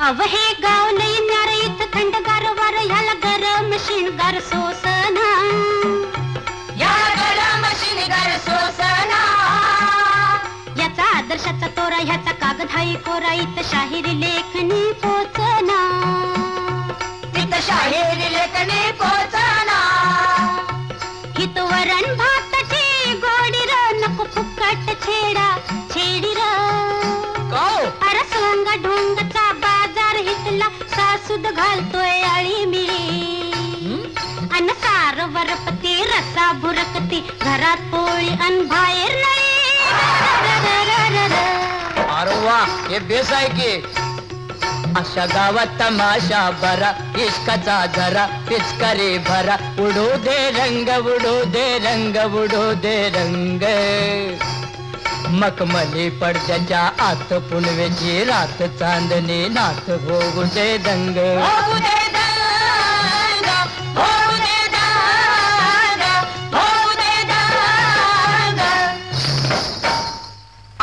अव हे गाव लई न्यार इथं थंडगार वार ह्याला गरम शिणगार सोसना, ह्याला गरम शिणगार सोसना. याचा आदर्शाचा तोरा ह्याचा कागदाई कोरा इथं शाहिरी लेखणी पोचना, इथं शाहिरी लेखणी पोचना. हित वरण भाताची गोडी र नको फुकट छेडा छेडी र. अरे सोंगा ढोंगचा बाजार हितला सासूद घालतोय आळी मिळी अन सार वरपती रसा भुरकती घरात पोळी अन बाहेर नाही. अरे वा, हे बेस आहे की. अशा गावात तमाशा भरा, इश्काचा झरा पिचकारी भरा. उडू दे रंग उडू दे रंग उडू दे रंग. मखमली पडद्याच्या आत पुनवेची रात चांदणी नात होऊ दे दंग. होऊ दे दंग, होऊ दे दंग, होऊ दे दंग.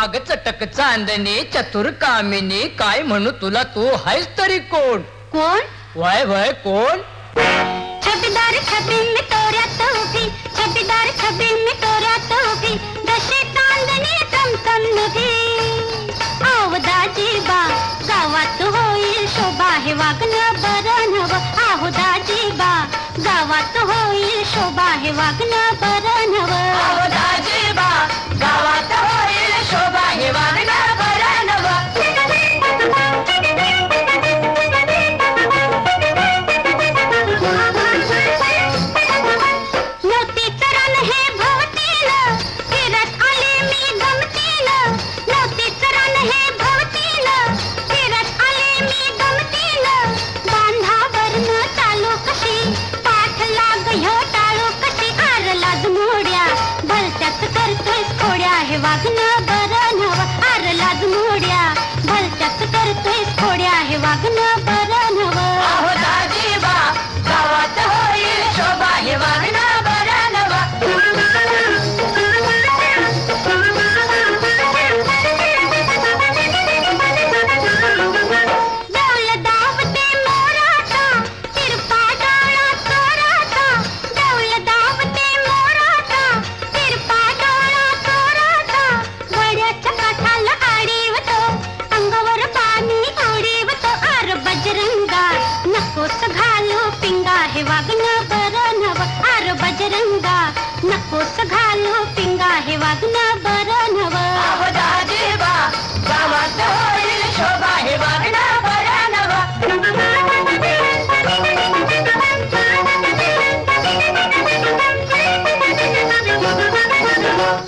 अग चटक चांदणी चतुर कामिनी काय म्हणू तुला, तू आहेस तरी कोण? कोण? वय वय कोण? छबीदार छबी मी तोऱ्यात उभी, छबीदार छबी मी तोऱ्यात उभी. जशी चांदणी चमचम नभी. आवदाजी बा गावात होईल शोभा हे वागणं बरं नव. आवदाजी बा गावात होईल शोभा हे वागणं बरं नव. आवदाजी बा गावात होईल शोभा हे वागणं बरं नव. वागणं बरं नव. आर लाज मोड्या भलत्याच करतोय थोड्या हे वागणं बरं नव. आवदाजी बा गावात होईल शोभा हे वागणं बरं नव. डौल दावते मोराचा तिरपा डोळा चोराचा. डौल दावते मोराचा तिरपा डोळा चोराचा. वड्याच्या काठाला आडीवतो अंगावर पाणी उडीवतो. आर बजरंगा नकोस घालू पिंगा हे वागणं बरं नव. आर बजरंगा नकोस घालू पिंगा हे वागणं बरं नव. आवदाजी बा गावात होईल शोभा हे वागणं बरं नव.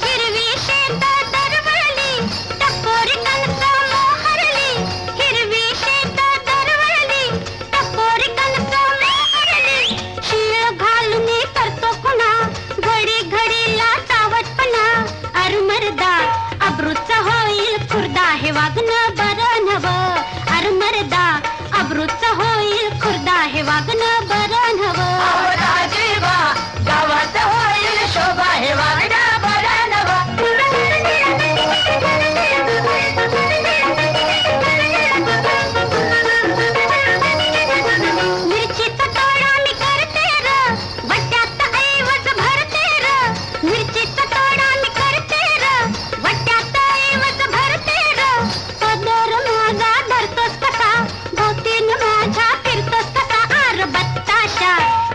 हिरवी शेत दरवळली टपोरी कणस मोहरली. हिरवी शेत दरवळली टपोरी कणस मोहरली. शीळ घालून करतो कुणा घडी घडीला सावटपणा. अरुमरदा अब्रूचा होईल खुर्दा हे वागणं बरं नव. अरुमरदा अब्रूचा होईल खुर्दा हे वागणं बरं नव. आवदाजी बा गावात होईल शोभा हे वागणं बरं नव. मिरचीचा तोडा मी करते र वट्यात ऐवज भरते र. मिरचीचा तोडा मी करते र वट्यात ऐवज भरते र. पदर माझा धरतोस कसा भोवतीन माझ्या फिरतोस कसा. आर बत्ताशा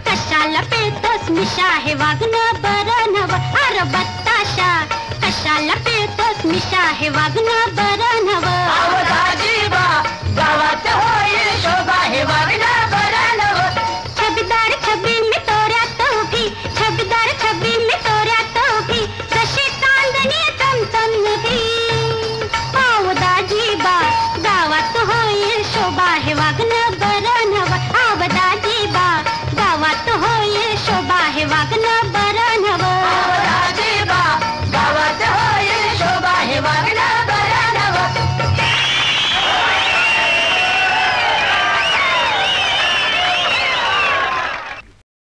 कशाला पिळतोस मिशा हे वागणं बरं नव. आर बत्ताशा कशाला पिळतोस मिशा हे वागणं बरं